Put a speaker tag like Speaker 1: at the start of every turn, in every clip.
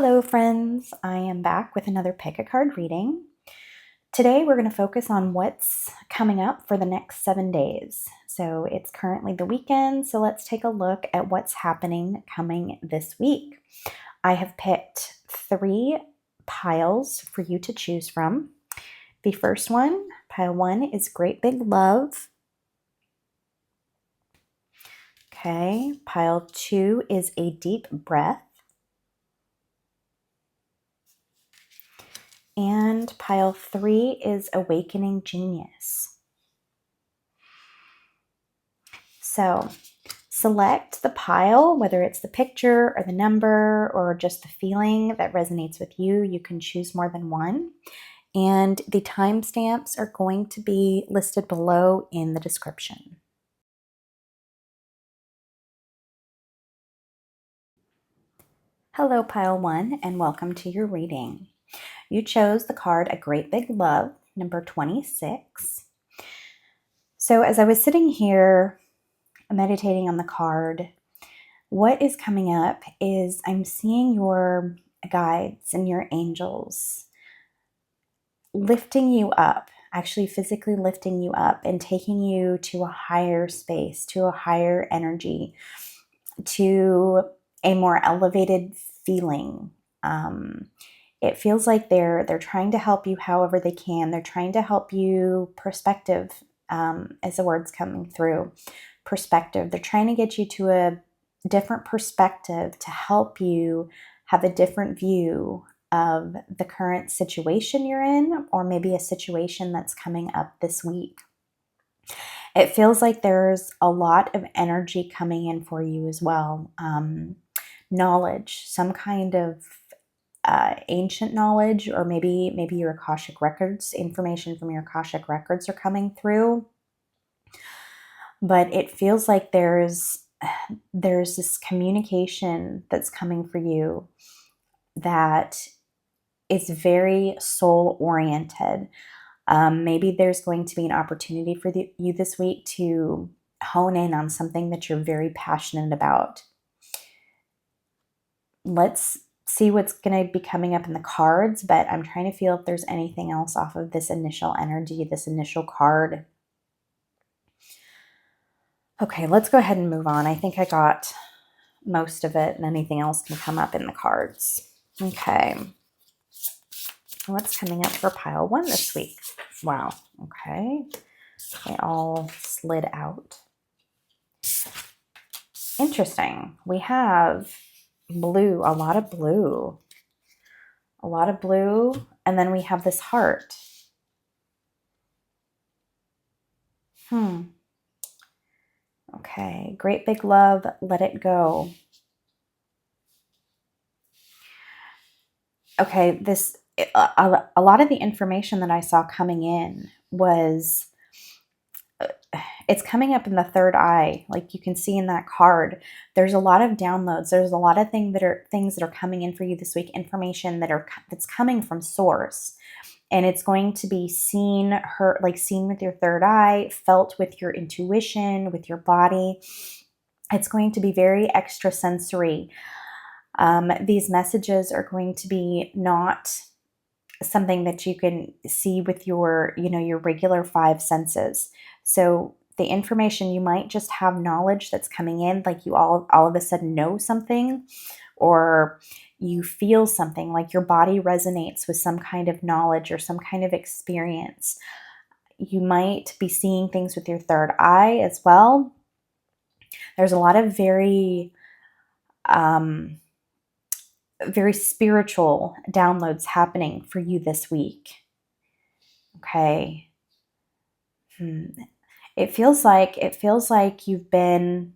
Speaker 1: Hello friends, I am back with another pick a card reading. Today we're going to focus on what's coming up for the next 7 days. So it's currently the weekend, so let's take a look at what's happening coming this week. I have picked 3 piles for you to choose from. The first one, pile 1, is Great Big Love. Okay, pile 2 is A Deep Breath. And pile 3 is Awakening Genius. So select the pile, whether it's the picture or the number or just the feeling that resonates with you. You can choose more than one. And the timestamps are going to be listed below in the description. Hello, pile 1, and welcome to your reading. You chose the card A Great Big Love, number 26. So as I was sitting here meditating on the card, what is coming up is I'm seeing your guides and your angels lifting you up, actually physically lifting you up and taking you to a higher space, to a higher energy, to a more elevated feeling. It feels like they're trying to help you however they can. They're trying to help you perspective, as the word's coming through. Perspective. They're trying to get you to a different perspective to help you have a different view of the current situation you're in, or maybe a situation that's coming up this week. It feels like there's a lot of energy coming in for you as well. Knowledge, some kind of ancient knowledge, or maybe your Akashic records, information from your Akashic records are coming through. But it feels like there's this communication that's coming for you that is very soul oriented. Maybe there's going to be an opportunity for you this week to hone in on something that you're very passionate about. Let's see what's going to be coming up in the cards, but I'm trying to feel if there's anything else off of this initial energy, this initial card. Okay, let's go ahead and move on. I think I got most of it, and anything else can come up in the cards. Okay. What's coming up for pile 1 this week? Wow. Okay. They all slid out. Interesting. We have blue, a lot of blue. A lot of blue. And then we have this heart. Okay. Great big love. Let it go. Okay. A lot of the information that I saw coming in was, it's coming up in the third eye. Like you can see in that card, there's a lot of downloads. There's a lot of things that are coming in for you this week, information that's coming from source. And it's going to be seen with your third eye, felt with your intuition, with your body. It's going to be very extrasensory. These messages are going to be not something that you can see with your regular 5 senses. So the information, you might just have knowledge that's coming in, like you all of a sudden know something, or you feel something, like your body resonates with some kind of knowledge or some kind of experience. You might be seeing things with your third eye as well. There's a lot of very spiritual downloads happening for you this week. Okay. It feels like you've been,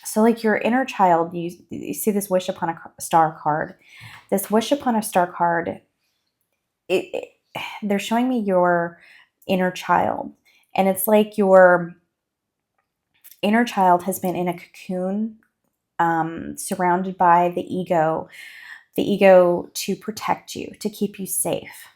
Speaker 1: so like your inner child, you see this wish upon a star card. This wish upon a star card, they're showing me your inner child. And it's like your inner child has been in a cocoon, surrounded by the ego to protect you, to keep you safe.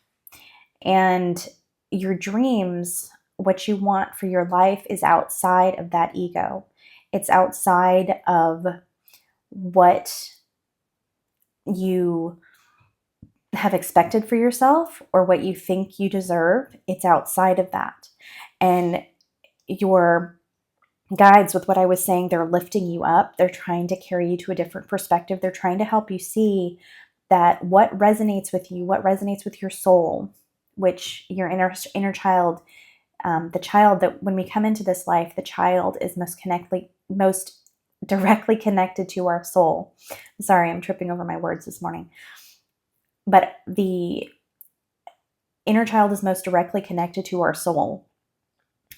Speaker 1: And your dreams, what you want for your life, is outside of that ego. It's outside of what you have expected for yourself or what you think you deserve. It's outside of that. And your guides, with what I was saying, they're lifting you up. They're trying to carry you to a different perspective. They're trying to help you see that what resonates with you, what resonates with your soul, which your inner child, the child that when we come into this life, the child is most directly connected to our soul. Sorry, I'm tripping over my words this morning. But the inner child is most directly connected to our soul.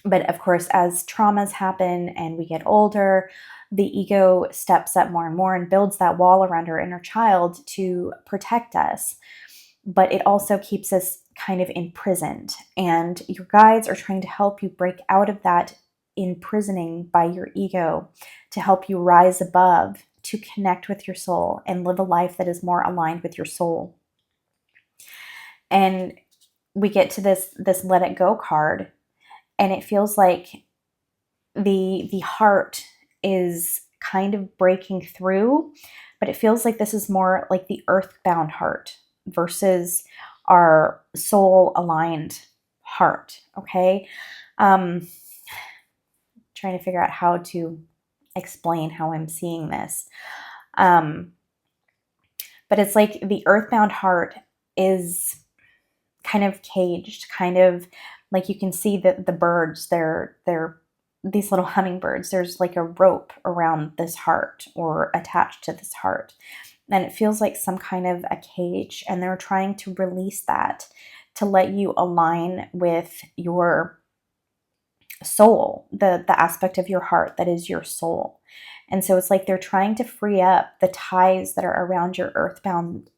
Speaker 1: But of course, as traumas happen and we get older, the ego steps up more and more and builds that wall around our inner child to protect us. But it also keeps us kind of imprisoned. And your guides are trying to help you break out of that imprisoning by your ego, to help you rise above, to connect with your soul and live a life that is more aligned with your soul. And we get to this let it go card, and it feels like the heart is kind of breaking through, but it feels like this is more like the earthbound heart versus our soul aligned heart. Okay. Trying to figure out how to explain how I'm seeing this. But it's like the earthbound heart is kind of caged, kind of like you can see that the birds, they're these little hummingbirds, there's like a rope around this heart or attached to this heart. And it feels like some kind of a cage, and they're trying to release that to let you align with your soul, the aspect of your heart that is your soul. And so it's like they're trying to free up the ties that are around your earthbound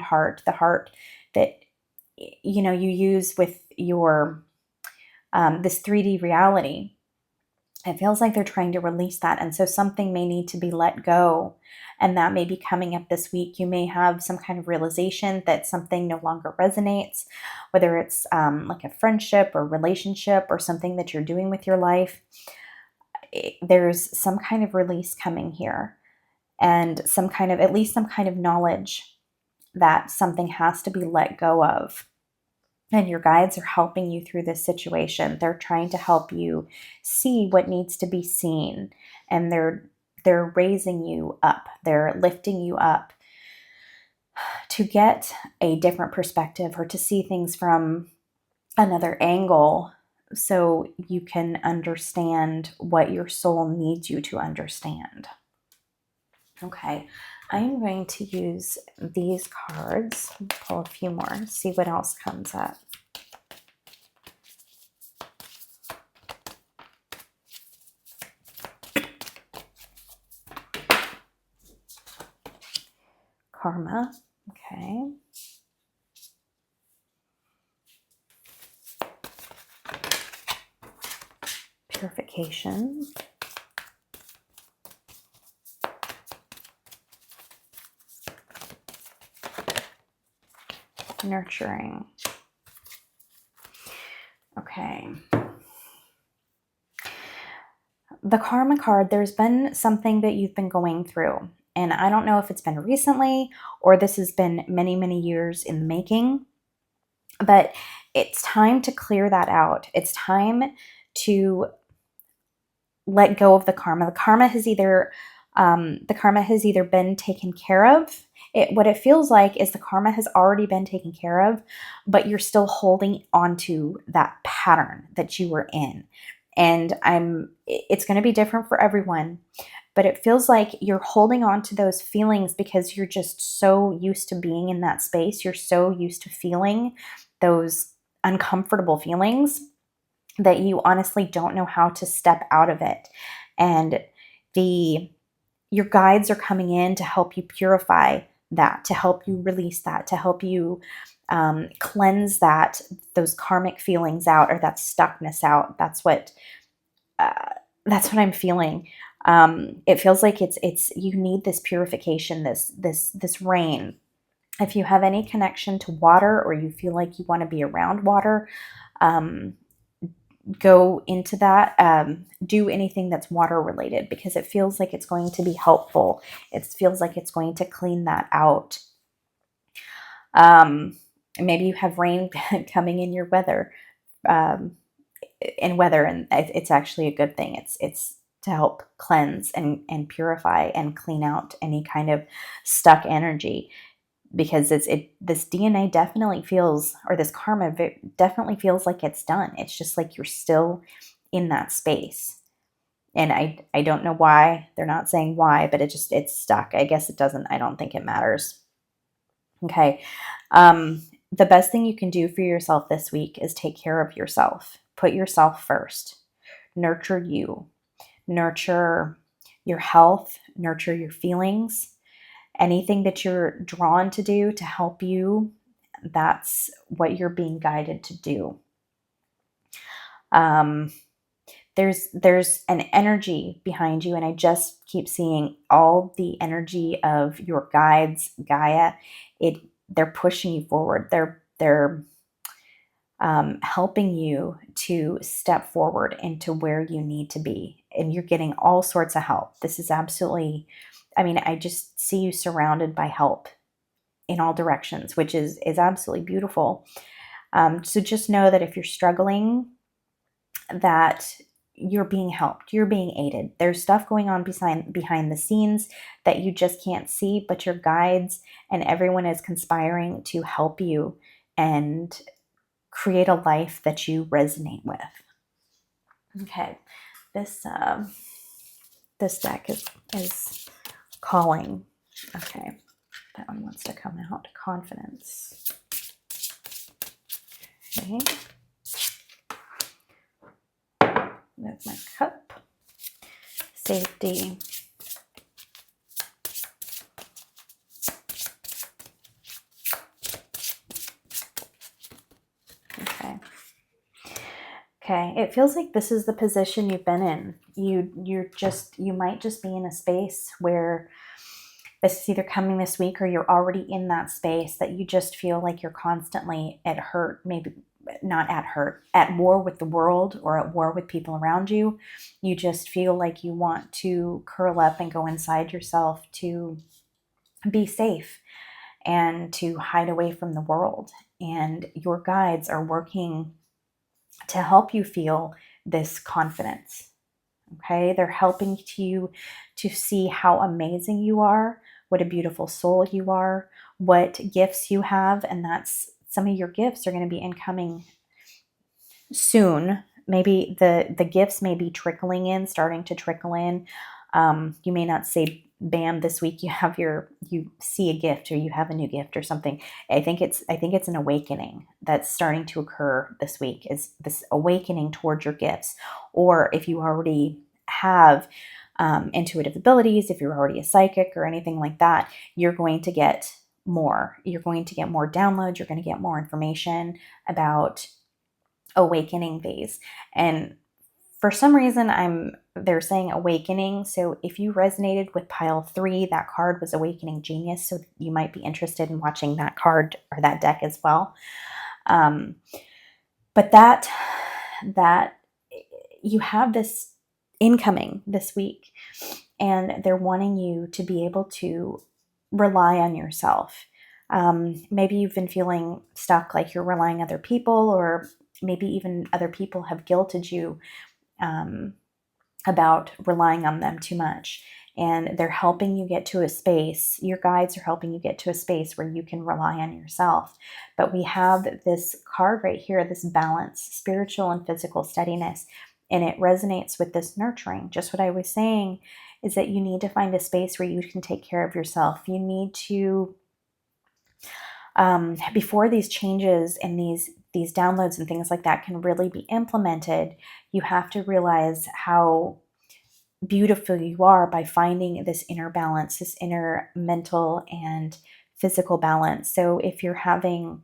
Speaker 1: heart, the heart that you use with your this 3D reality. It feels like they're trying to release that. And so something may need to be let go. And that may be coming up this week. You may have some kind of realization that something no longer resonates, whether it's like a friendship or relationship or something that you're doing with your life. There's some kind of release coming here, and at least some kind of knowledge that something has to be let go of. And your guides are helping you through this situation. They're trying to help you see what needs to be seen. And they're raising you up. They're lifting you up to get a different perspective or to see things from another angle so you can understand what your soul needs you to understand. Okay, I am going to use these cards, pull a few more, see what else comes up. Karma, okay. Purification. Nurturing. Okay. The Karma card, there's been something that you've been going through. And I don't know if it's been recently or this has been many, many years in the making. But it's time to clear that out. It's time to let go of the karma. The karma has either been taken care of. What it feels like is the karma has already been taken care of, but you're still holding onto that pattern that you were in. And it's going to be different for everyone, but it feels like you're holding on to those feelings because you're just so used to being in that space. You're so used to feeling those uncomfortable feelings that you honestly don't know how to step out of it. And your guides are coming in to help you purify that, to help you release that, to help you cleanse those karmic feelings out, or that stuckness out. That's what I'm feeling. It feels like it's you need this purification, this rain. If you have any connection to water, or you feel like you want to be around water, go into that. Do anything that's water related, because it feels like it's going to be helpful. It feels like it's going to clean that out. Um, Maybe you have rain coming in your weather, um, and it's actually a good thing. It's to help cleanse and purify and clean out any kind of stuck energy, because this DNA definitely feels, or this karma definitely feels like it's done. It's just like you're still in that space. And I don't know why. They're not saying why, but it's stuck. I guess it doesn't, I don't think it matters. Okay. The best thing you can do for yourself this week is take care of yourself. Put yourself first. Nurture you. Nurture your health, nurture your feelings. Anything that you're drawn to do to help you, that's what you're being guided to do. Um, there's an energy behind you, and I just keep seeing all the energy of your guides, Gaia. They're pushing you forward. They're helping you to step forward into where you need to be, and you're getting all sorts of help. This is absolutely, I mean, I just see you surrounded by help in all directions, which is absolutely beautiful. So just know that if you're struggling, that you're being helped, you're being aided. There's stuff going on behind the scenes that you just can't see, but your guides and everyone is conspiring to help you and create a life that you resonate with. Okay, this this deck is calling. Okay, that one wants to come out. Confidence. Okay. Move my cup. Safety. Okay. Okay. It feels like this is the position you've been in. You might just be in a space where this is either coming this week, or you're already in that space that you just feel like you're constantly at hurt, maybe not at hurt, at war with the world or at war with people around you. You just feel like you want to curl up and go inside yourself to be safe and to hide away from the world. And your guides are working to help you feel this confidence. Okay, they're helping you to see how amazing you are, what a beautiful soul you are, what gifts you have, and that's some of your gifts are going to be incoming soon. Maybe the gifts may be trickling in, starting to trickle in. You may not say bam this week you see a gift, or you have a new gift or something. I think it's an awakening that's starting to occur this week, is this awakening towards your gifts. Or if you already have intuitive abilities, if you're already a psychic or anything like that, you're going to get more. You're going to get more downloads. You're going to get more information about awakening these. And for some reason they're saying awakening. So if you resonated with pile 3, that card was Awakening Genius. So you might be interested in watching that card or that deck as well. But that you have this incoming this week, and they're wanting you to be able to rely on yourself. Maybe you've been feeling stuck, like you're relying on other people, or maybe even other people have guilted you about relying on them too much. And they're helping you get to a space. Your guides are helping you get to a space where you can rely on yourself. But we have this card right here, this balance, spiritual and physical steadiness. And it resonates with this nurturing. Just what I was saying is that you need to find a space where you can take care of yourself. You need to, before these changes and these downloads and things like that can really be implemented, you have to realize how beautiful you are by finding this inner balance, this inner mental and physical balance. So if you're having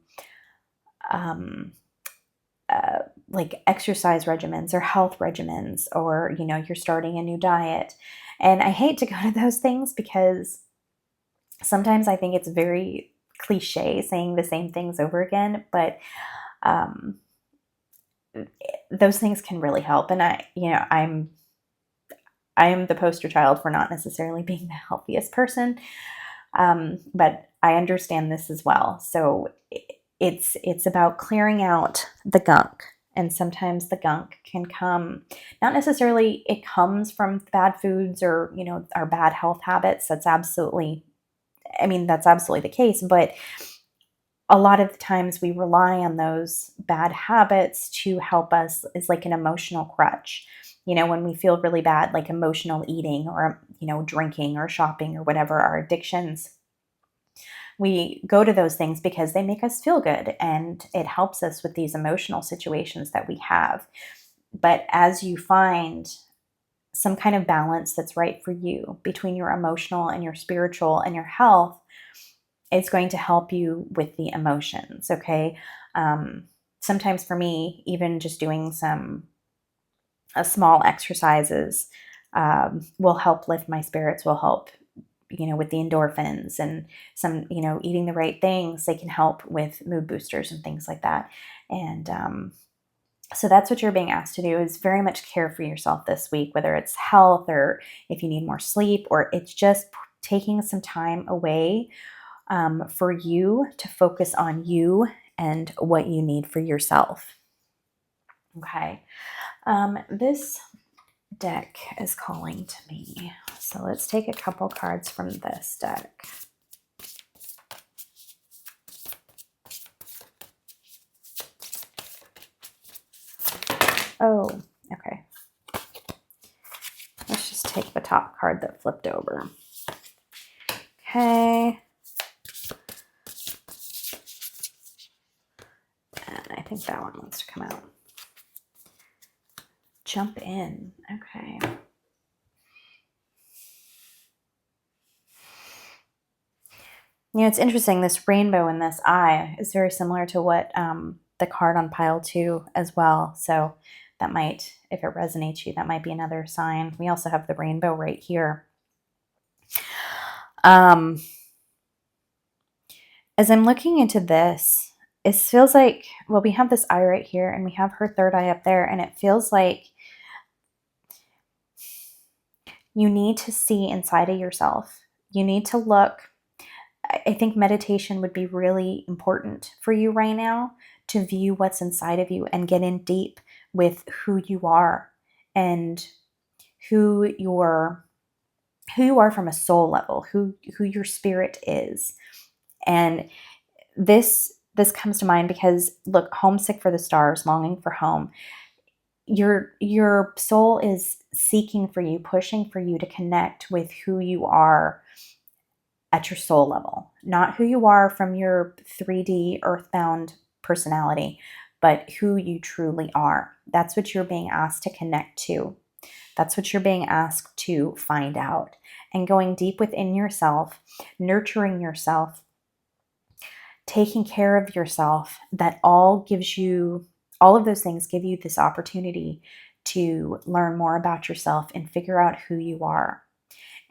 Speaker 1: like exercise regimens or health regimens, or you're starting a new diet, and I hate to go to those things because sometimes I think it's very cliche saying the same things over again, but those things can really help. And I am the poster child for not necessarily being the healthiest person, but I understand this as well. So it's about clearing out the gunk, and sometimes the gunk can come, not necessarily it comes from bad foods or our bad health habits. That's absolutely, I mean, that's absolutely the case, but a lot of the times we rely on those bad habits to help us as like an emotional crutch. When we feel really bad, like emotional eating or, drinking or shopping or whatever, our addictions, we go to those things because they make us feel good and it helps us with these emotional situations that we have. But as you find some kind of balance that's right for you between your emotional and your spiritual and your health, it's going to help you with the emotions. Okay. Sometimes for me, even just doing some small exercises will help lift my spirits, will help, with the endorphins, and some, eating the right things. They can help with mood boosters and things like that. And so that's what you're being asked to do, is very much care for yourself this week, whether it's health or if you need more sleep, or it's just taking some time away for you to focus on you and what you need for yourself. Okay. This deck is calling to me. So let's take a couple cards from this deck. Oh, okay. Let's just take the top card that flipped over. Okay. And I think that one wants to come out. Jump in. Okay. It's interesting. This rainbow in this eye is very similar to what the card on pile 2 as well. So that might, if it resonates you, that might be another sign. We also have the rainbow right here. As I'm looking into this, it feels like, well, we have this eye right here and we have her third eye up there, and it feels like you need to see inside of yourself. You need to look. I think meditation would be really important for you right now, to view what's inside of you and get in deep with who you are and who you are from a soul level, who your spirit is. And this comes to mind because, look, homesick for the stars, longing for home. Your soul is seeking for you, pushing for you to connect with who you are at your soul level, not who you are from your 3D earthbound personality, but who you truly are. That's what you're being asked to connect to. That's what you're being asked to find out. And going deep within yourself, nurturing yourself, taking care of yourself, that all of those things give you this opportunity to learn more about yourself and figure out who you are.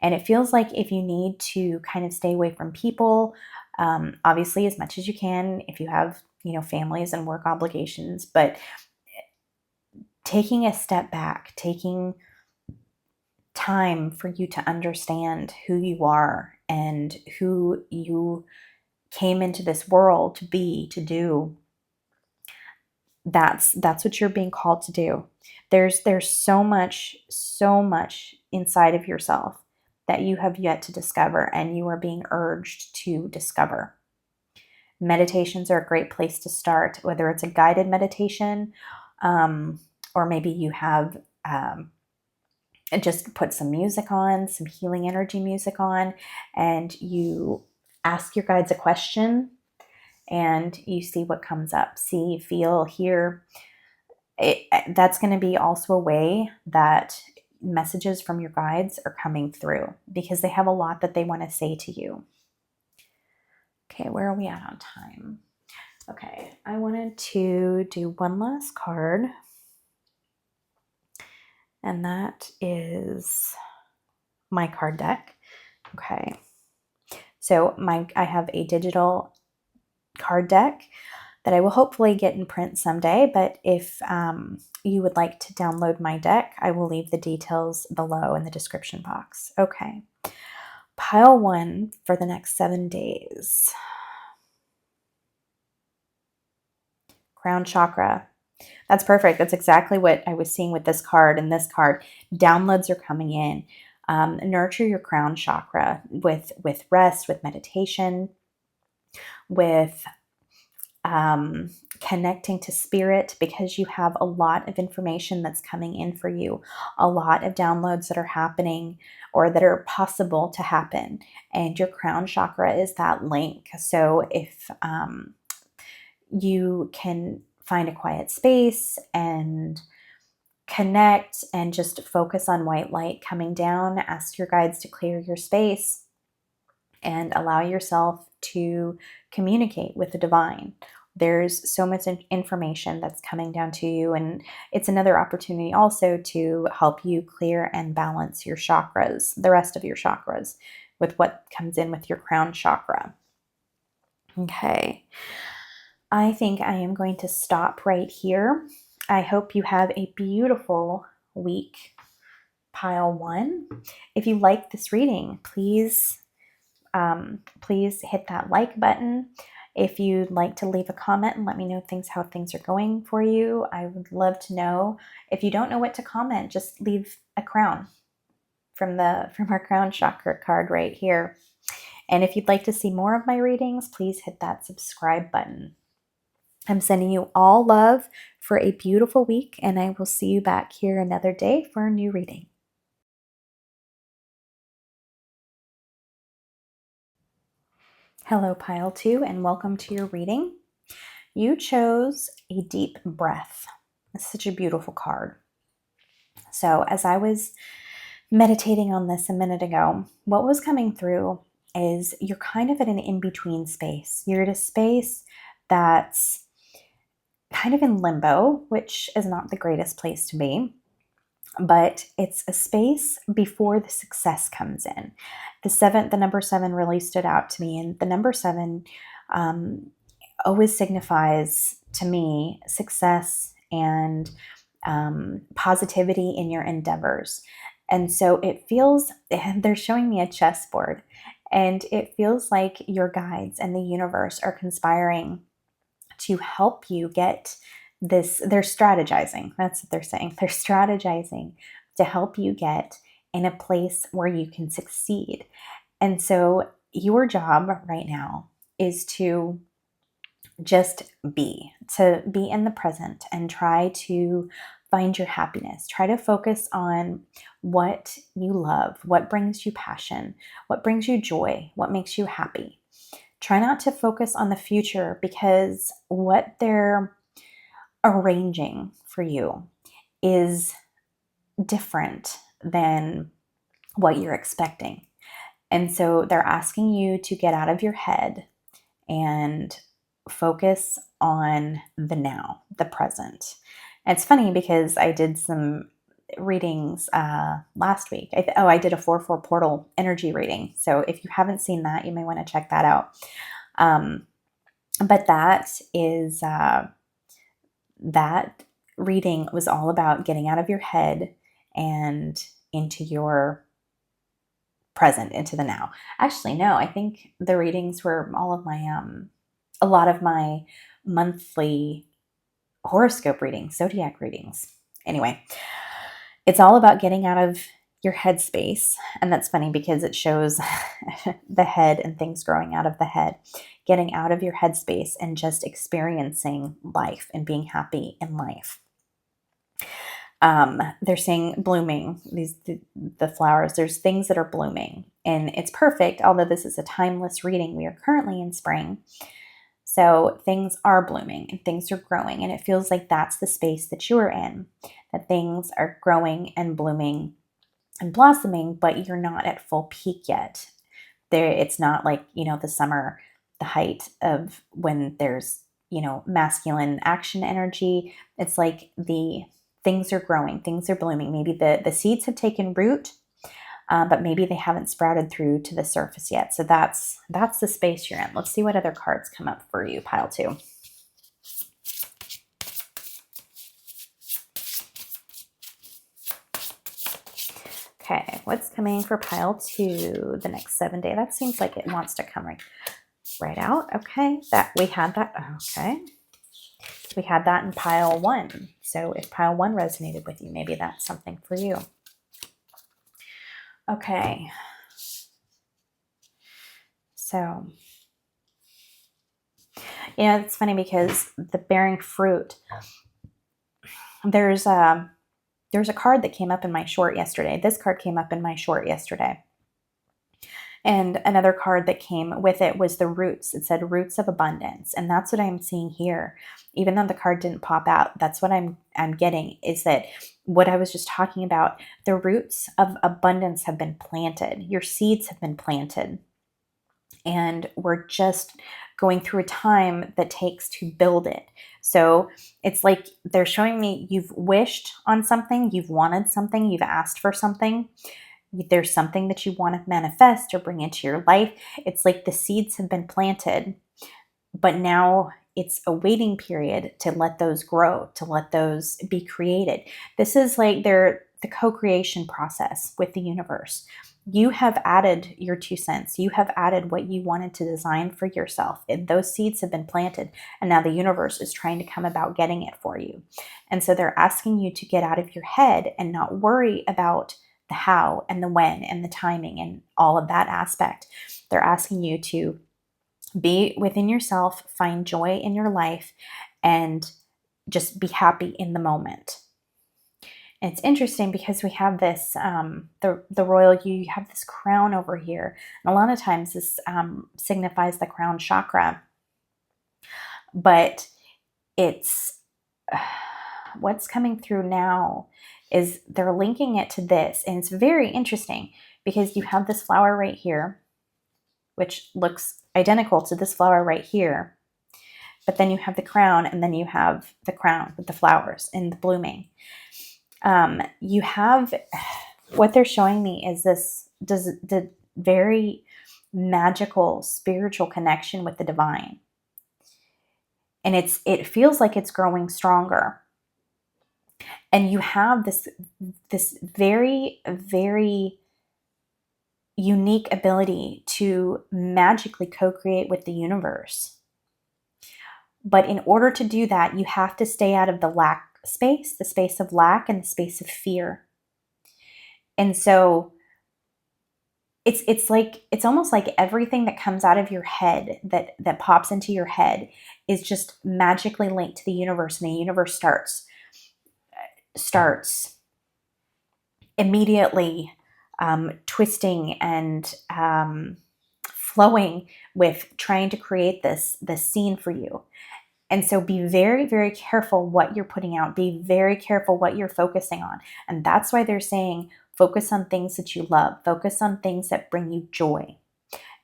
Speaker 1: And it feels like if you need to kind of stay away from people, obviously as much as you can, if you have, families and work obligations, but taking a step back, taking time for you to understand who you are and who you came into this world to be, to do. That's what you're being called to do. There's so much inside of yourself that you have yet to discover, and you are being urged to discover. Meditations are a great place to start, whether it's a guided meditation, or maybe you have just put some music on, some healing energy music on, and you ask your guides a question and you see what comes up. See, feel, hear. That's going to be also a way that messages from your guides are coming through, because they have a lot that they want to say to you. Okay, where are we at on time? Okay, I wanted to do one last card, and that is my card deck. Okay, so I have a digital card deck. that I will hopefully get in print someday. But if you would like to download my deck, I will leave the details below in the description box. Okay. Pile 1 for the next 7 days. Crown chakra. That's perfect. That's exactly what I was seeing with this card and this card. Downloads are coming in. Nurture your crown chakra with rest, with meditation, with connecting to spirit, because you have a lot of information that's coming in for you, a lot of downloads that are happening or that are possible to happen. And your crown chakra is that link. So if you can find a quiet space and connect and just focus on white light coming down, ask your guides to clear your space and allow yourself to communicate with the divine. There's so much information that's coming down to you, and it's another opportunity also to help you clear and balance your chakras, the rest of your chakras, with what comes in with your crown chakra. Okay. I think I am going to stop right here. I hope you have a beautiful week, Pile 1. If you like this reading, please hit that like button. If you'd like to leave a comment and let me know how things are going for you, I would love to know. If you don't know what to comment, just leave a crown from our crown chakra card right here. And if you'd like to see more of my readings, please hit that subscribe button. I'm sending you all love for a beautiful week, and I will see you back here another day for a new reading. Hello, Pile 2, and welcome to your reading. You chose a deep breath. It's such a beautiful card. So as I was meditating on this a minute ago, what was coming through is you're kind of at an in-between space. You're at a space that's kind of in limbo, which is not the greatest place to be. But it's a space before the success comes in. The number 7 really stood out to me, and the number 7 always signifies to me success and positivity in your endeavors. And so it feels, they're showing me a chessboard, and it feels like your guides and the universe are conspiring to help you get this. They're strategizing. That's what they're saying. They're strategizing to help you get in a place where you can succeed. And so your job right now is to just be in the present and try to find your happiness. Try to focus on what you love, what brings you passion, what brings you joy, what makes you happy. Try not to focus on the future, because what they're arranging for you is different than what you're expecting. And so they're asking you to get out of your head and focus on the now, the present. And it's funny because I did some readings last week. I did a 4/4 portal energy reading. So if you haven't seen that, you may want to check that out. But that is that reading was all about getting out of your head and into your present, into the now. Actually, no, I think the readings were all of my a lot of my monthly horoscope readings, zodiac readings. Anyway, it's all about getting out of your headspace. And that's funny because it shows the head and things growing out of the head, getting out of your headspace and just experiencing life and being happy in life. They're saying blooming, the flowers, there's things that are blooming, and it's perfect. Although this is a timeless reading, we are currently in spring. So things are blooming and things are growing, and it feels like that's the space that you are in, that things are growing and blooming and blossoming, but you're not at full peak yet. It's not like, the summer, the height of when there's, masculine action energy. It's like the things are growing, things are blooming. Maybe the seeds have taken root, but maybe they haven't sprouted through to the surface yet. So that's the space you're in. Let's see what other cards come up for you, Pile 2. Okay, what's coming for pile 2 the next 7 days? That seems like it wants to come right out. Okay, that we had that. Okay, we had that in pile 1. So if pile 1 resonated with you, maybe that's something for you. Okay, so yeah, it's funny because the bearing fruit. There's a card that came up in my short yesterday. This card came up in my short yesterday. And another card that came with it was the roots. It said roots of abundance. And that's what I'm seeing here. Even though the card didn't pop out, that's what I'm getting, is that what I was just talking about, the roots of abundance have been planted. Your seeds have been planted. And we're just going through a time that takes to build it. So it's like they're showing me you've wished on something, you've wanted something, you've asked for something. There's something that you want to manifest or bring into your life. It's like the seeds have been planted, but now it's a waiting period to let those grow, to let those be created. This is like the co-creation process with the universe. You have added your 2 cents. You have added what you wanted to design for yourself. And those seeds have been planted. And now the universe is trying to come about getting it for you. And so they're asking you to get out of your head and not worry about the how and the when and the timing and all of that aspect. They're asking you to be within yourself, find joy in your life, and just be happy in the moment. And it's interesting because we have this, the royal you have this crown over here. And a lot of times this signifies the crown chakra. But it's, what's coming through now is they're linking it to this. And it's very interesting because you have this flower right here, which looks identical to this flower right here. But then you have the crown, and then you have the crown with the flowers and the blooming. You have, what they're showing me is the very magical spiritual connection with the divine. And it feels like it's growing stronger. And you have this very, very unique ability to magically co-create with the universe. But in order to do that, you have to stay out of the lack space, the space of lack and the space of fear. And so it's almost like everything that comes out of your head that pops into your head is just magically linked to the universe, and the universe starts immediately twisting and flowing with trying to create this scene for you. And so be very, very careful what you're putting out. Be very careful what you're focusing on. And that's why they're saying focus on things that you love. Focus on things that bring you joy.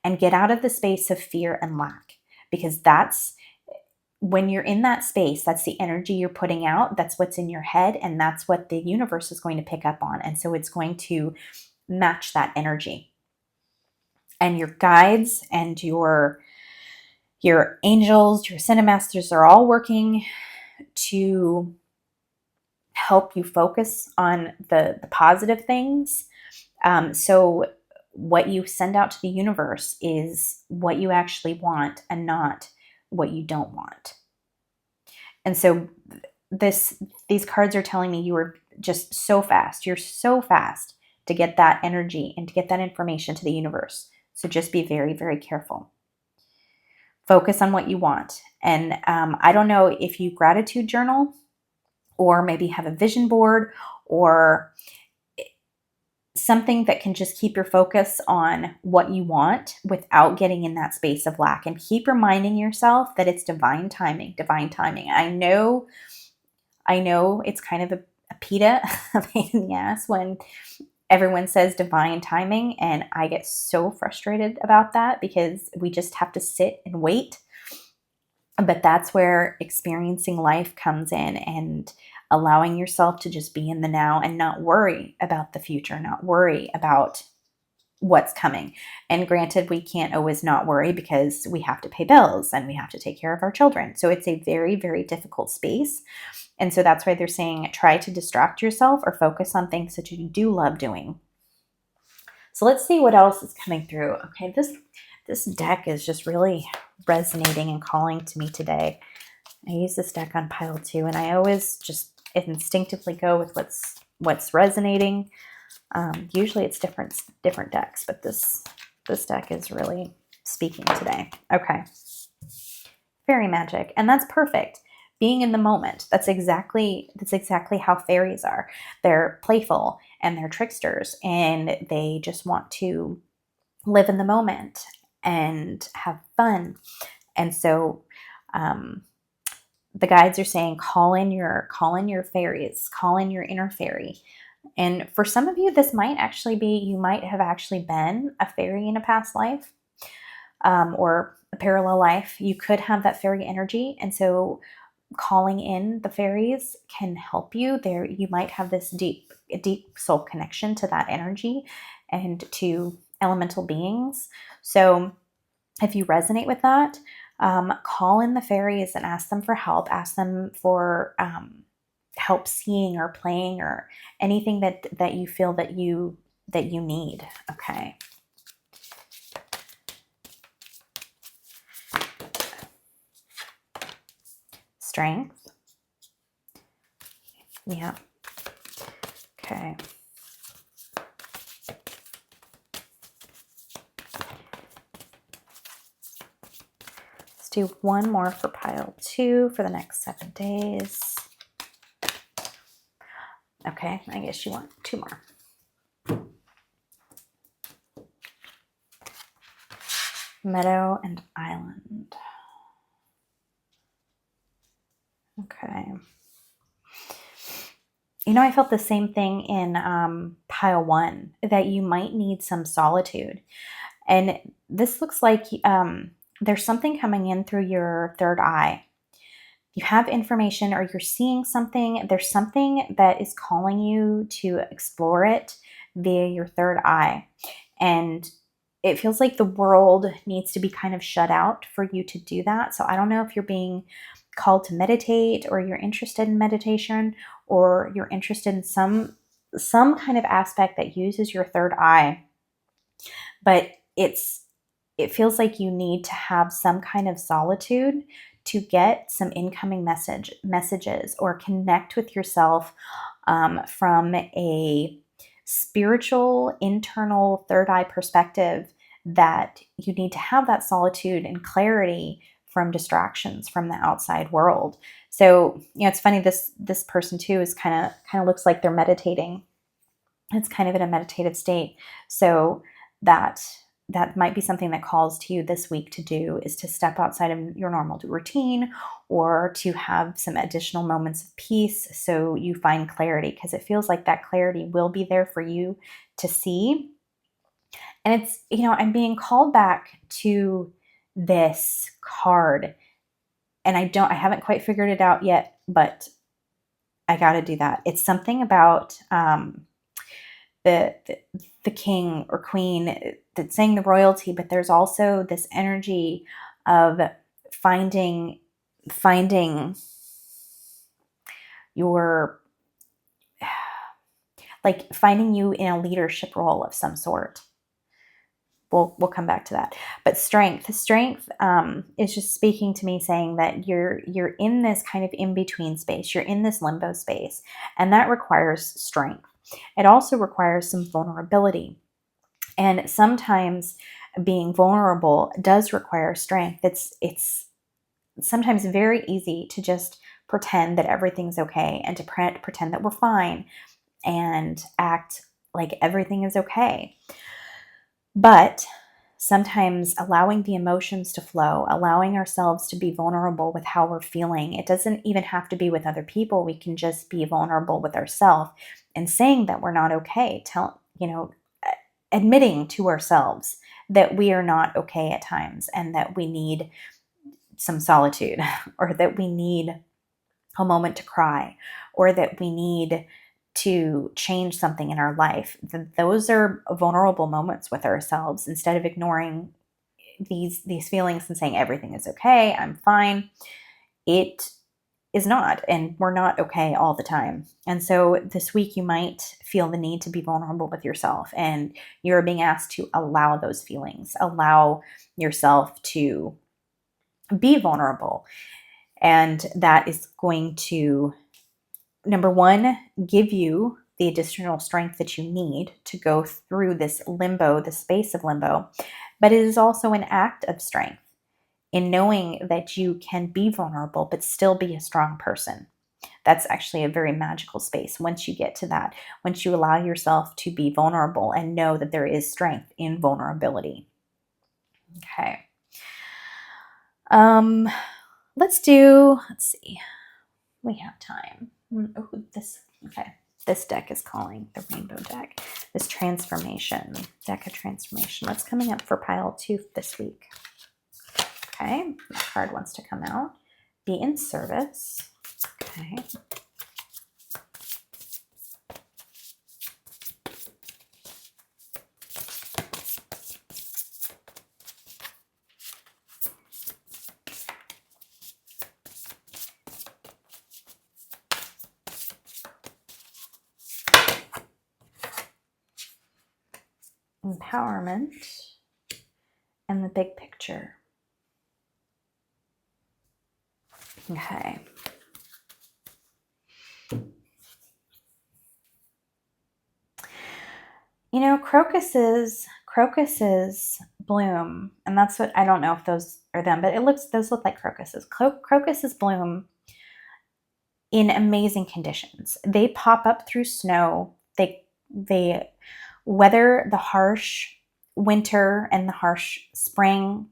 Speaker 1: And get out of the space of fear and lack. Because that's, when you're in that space, that's the energy you're putting out. That's what's in your head. And that's what the universe is going to pick up on. And so it's going to match that energy. And your guides and your angels, your ascended masters are all working to help you focus on the positive things. So what you send out to the universe is what you actually want and not what you don't want. And so these cards are telling me you are just so fast. You're so fast to get that energy and to get that information to the universe. So just be very, very careful. Focus on what you want. And I don't know if you gratitude journal or maybe have a vision board or something that can just keep your focus on what you want without getting in that space of lack. And keep reminding yourself that it's divine timing, divine timing. I know it's kind of a PETA, a pain in the ass when everyone says divine timing, and I get so frustrated about that because we just have to sit and wait. But that's where experiencing life comes in, and allowing yourself to just be in the now and not worry about the future, not worry about what's coming. And granted, we can't always not worry because we have to pay bills and we have to take care of our children. So it's a very, very difficult space. And so that's why they're saying try to distract yourself or focus on things that you do love doing. So let's see what else is coming through. Okay, this deck is just really resonating and calling to me today. I use this deck on pile 2, and I always just instinctively go with what's resonating. Usually it's different decks, but this deck is really speaking today. Okay. Fairy magic, and that's perfect. Being in the moment. That's exactly how fairies are. They're playful and they're tricksters, and they just want to live in the moment and have fun. And so the guides are saying, call in your fairies, call in your inner fairy. And for some of you, this might actually be, you might have actually been a fairy in a past life, or a parallel life. You could have that fairy energy. And so calling in the fairies can help you there. You might have this deep soul connection to that energy and to elemental beings. So if you resonate with that, call in the fairies and ask them for help. Ask them for help seeing or playing or anything that you feel that you need. Okay. Strength. Yeah. Okay. Let's do one more for pile 2 for the next 7 days. Okay, I guess you want 2 more. Meadow and island. Okay. You know, I felt the same thing in pile 1, that you might need some solitude. And this looks like there's something coming in through your third eye. You have information or you're seeing something. There's something that is calling you to explore it via your third eye. And it feels like the world needs to be kind of shut out for you to do that. So I don't know if you're being called to meditate, or you're interested in meditation, or you're interested in some kind of aspect that uses your third eye. But it feels like you need to have some kind of solitude to get some incoming messages or connect with yourself from a spiritual, internal third eye perspective, that you need to have that solitude and clarity from distractions from the outside world. So, you know, it's funny, this person too is kind of looks like they're meditating. It's kind of in a meditative state. So that might be something that calls to you this week to do, is to step outside of your normal routine, or to have some additional moments of peace so you find clarity, because it feels like that clarity will be there for you to see. And it's, you know, I'm being called back to this card, and I haven't quite figured it out yet, but I got to do that. It's something about the king or queen that's saying the royalty, but there's also this energy of finding your, like finding you in a leadership role of some sort. We'll come back to that. But strength is just speaking to me, saying that you're in this kind of in-between space. You're in this limbo space, and that requires strength. It also requires some vulnerability. And sometimes being vulnerable does require strength. It's sometimes very easy to just pretend that everything's okay, and to pretend that we're fine and act like everything is okay. But sometimes allowing the emotions to flow, allowing ourselves to be vulnerable with how we're feeling. It doesn't even have to be with other people. We can just be vulnerable with ourselves and saying that we're not okay. Admitting to ourselves that we are not okay at times, and that we need some solitude, or that we need a moment to cry, or that we need to change something in our life. Those are vulnerable moments with ourselves. Instead of ignoring these feelings and saying everything is okay, I'm fine, it is not, and we're not okay all the time. And so this week you might feel the need to be vulnerable with yourself, and you're being asked to allow those feelings, allow yourself to be vulnerable. And that is going to, number one, give you the additional strength that you need to go through this limbo, the space of limbo. But it is also an act of strength in knowing that you can be vulnerable but still be a strong person. That's actually a very magical space once you get to that, once you allow yourself to be vulnerable and know that there is strength in vulnerability. Okay. Let's see. We have time. Oh, this deck is calling, the rainbow deck. This transformation, deck of transformation. What's coming up for pile 2 this week? Okay, that card wants to come out. Be in service. Okay. Empowerment and the big picture. Okay. You know, crocuses bloom, and that's what, I don't know if those are them, but those look like crocuses. Crocuses bloom in amazing conditions. They pop up through snow. They weather the harsh winter and the harsh spring,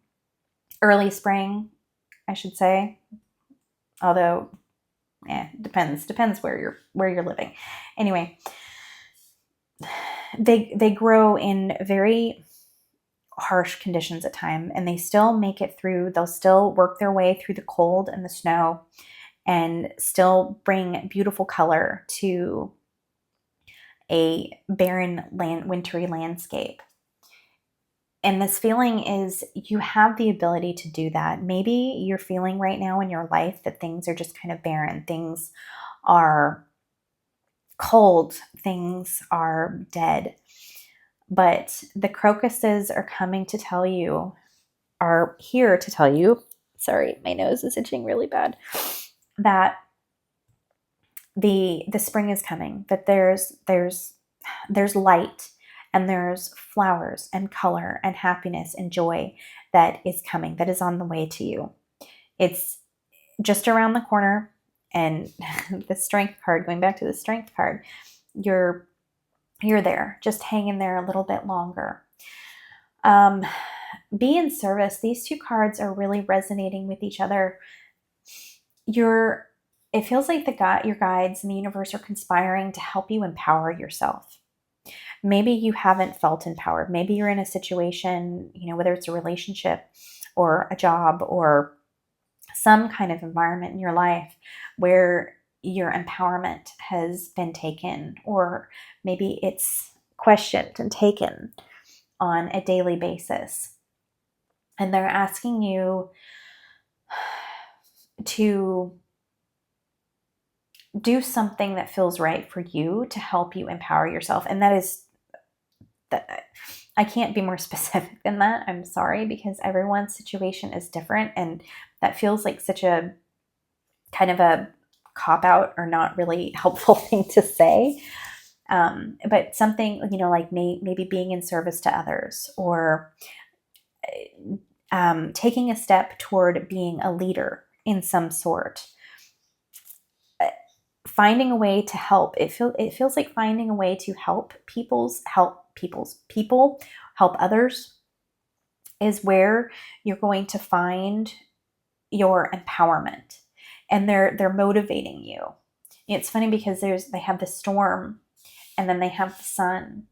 Speaker 1: early spring, I should say. Although, depends where you're living. Anyway, they grow in very harsh conditions at times, and they still make it through. They'll still work their way through the cold and the snow and still bring beautiful color to a barren wintry landscape. And this feeling is, you have the ability to do that. Maybe you're feeling right now in your life that things are just kind of barren. Things are cold. Things are dead. But the crocuses are coming to tell you, are here to tell you, sorry, my nose is itching really bad, that the spring is coming, that there's light, and there's flowers and color and happiness and joy that is coming, that is on the way to you. It's just around the corner. And the strength card, going back to the strength card, you're there, just hang in there a little bit longer. Be in service. These two cards are really resonating with each other. It feels like your guides and the universe are conspiring to help you empower yourself. Maybe you haven't felt empowered. Maybe you're in a situation, whether it's a relationship or a job or some kind of environment in your life where your empowerment has been taken, or maybe it's questioned and taken on a daily basis. And they're asking you to do something that feels right for you to help you empower yourself. And that I can't be more specific than that. I'm sorry, because everyone's situation is different, and that feels like such a kind of a cop-out or not really helpful thing to say. But something, like maybe being in service to others, or taking a step toward being a leader in some sort. Finding a way to help. It feels like finding a way to help others is where you're going to find your empowerment, and they're motivating you. It's funny because they have the storm, and then they have the sun,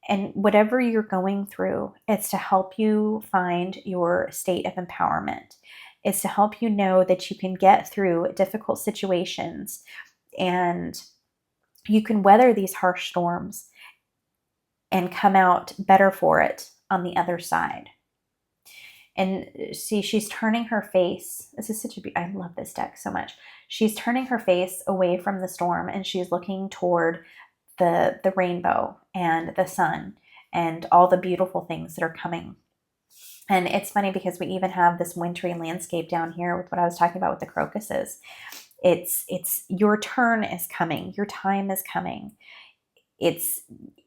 Speaker 1: and whatever you're going through, it's to help you find your state of empowerment. It's to help you know that you can get through difficult situations, and you can weather these harsh storms and come out better for it on the other side. And see, she's turning her face. This is such a, I love this deck so much. She's turning her face away from the storm and she's looking toward the rainbow and the sun and all the beautiful things that are coming. And it's funny because we even have this wintry landscape down here with what I was talking about with the crocuses. It's your turn is coming. Your time is coming.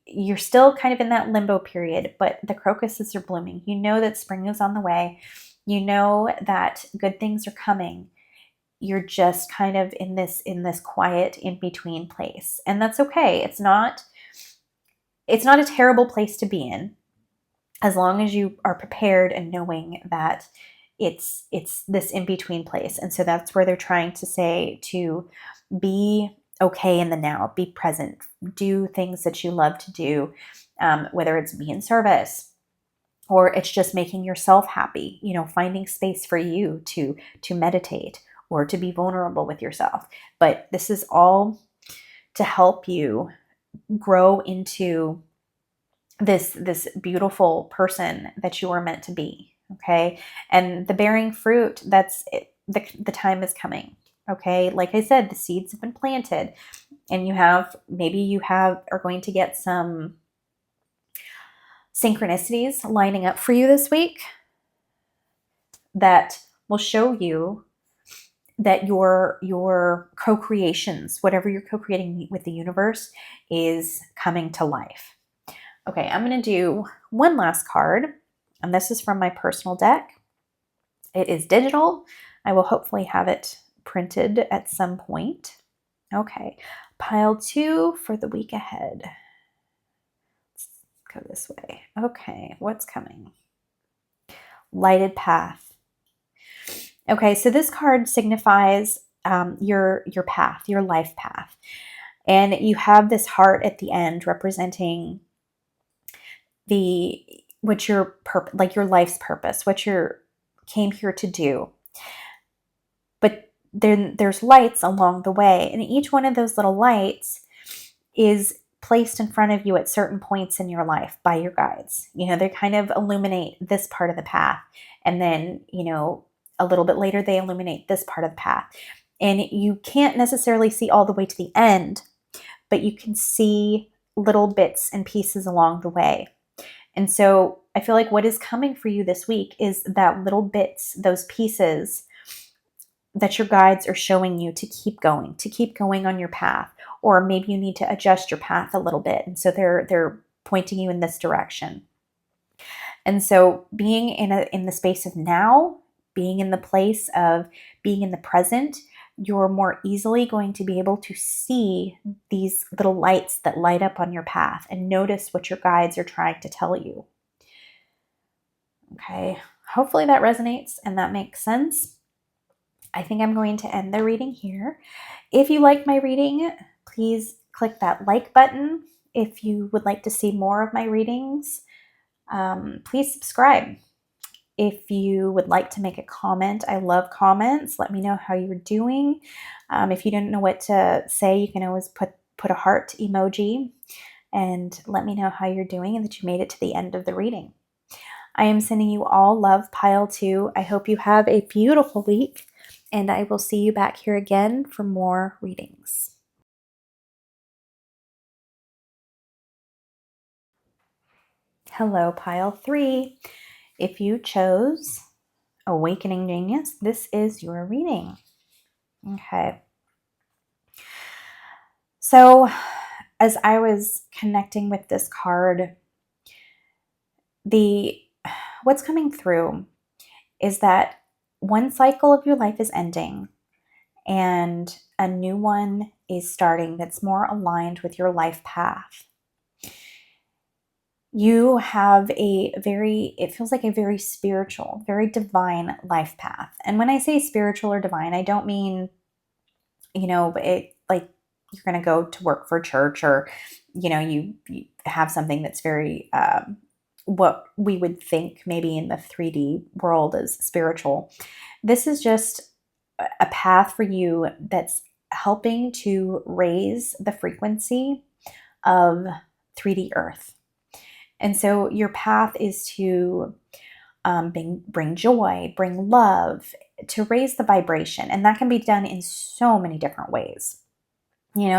Speaker 1: You're still kind of in that limbo period, but the crocuses are blooming. You know that spring is on the way. You know that good things are coming. You're just kind of in this quiet in between place. And that's okay. It's not a terrible place to be in, as long as you are prepared and knowing that it's this in between place. And so that's where they're trying to say to be okay in the now, be present, do things that you love to do, whether it's be in service or it's just making yourself happy, finding space for you to meditate or to be vulnerable with yourself. But this is all to help you grow into this beautiful person that you are meant to be. Okay. And the bearing fruit, that's it. The time is coming. Okay. Like I said, the seeds have been planted and you are going to get some synchronicities lining up for you this week that will show you that your co-creations, whatever you're co-creating with the universe, is coming to life. Okay, I'm going to do one last card, and this is from my personal deck. It is digital. I will hopefully have it printed at some point. Okay, pile 2 for the week ahead. Let's go this way. Okay, what's coming? Lighted path. Okay, so this card signifies your path, your life path. And you have this heart at the end representing your life's purpose, what you came here to do. But then there's lights along the way, and each one of those little lights is placed in front of you at certain points in your life by your guides. They kind of illuminate this part of the path, and then a little bit later they illuminate this part of the path. And you can't necessarily see all the way to the end, but you can see little bits and pieces along the way. And so I feel like what is coming for you this week is that little bits, those pieces that your guides are showing you to keep going on your path. Or maybe you need to adjust your path a little bit. And so they're pointing you in this direction. And so being in the space of now, being in the place of being in the present, you're more easily going to be able to see these little lights that light up on your path and notice what your guides are trying to tell you. Okay, hopefully that resonates and that makes sense. I think I'm going to end the reading here. If you like my reading, please click that like button. If you would like to see more of my readings, please subscribe. If you would like to make a comment, I love comments. Let me know how you're doing. If you didn't know what to say, you can always put a heart emoji and let me know how you're doing and that you made it to the end of the reading. I am sending you all love, pile 2. I hope you have a beautiful week, and I will see you back here again for more readings. Hello, pile 3. If you chose Awakening Genius, this is your reading. Okay. So, as I was connecting with this card, what's coming through is that one cycle of your life is ending and a new one is starting that's more aligned with your life path. You have it feels like a very spiritual, very divine life path. And when I say spiritual or divine, I don't mean, like you're going to go to work for church or, you have something that's very, what we would think maybe in the 3D world as spiritual. This is just a path for you that's helping to raise the frequency of 3D Earth. And so your path is to bring joy, bring love, to raise the vibration. And that can be done in so many different ways.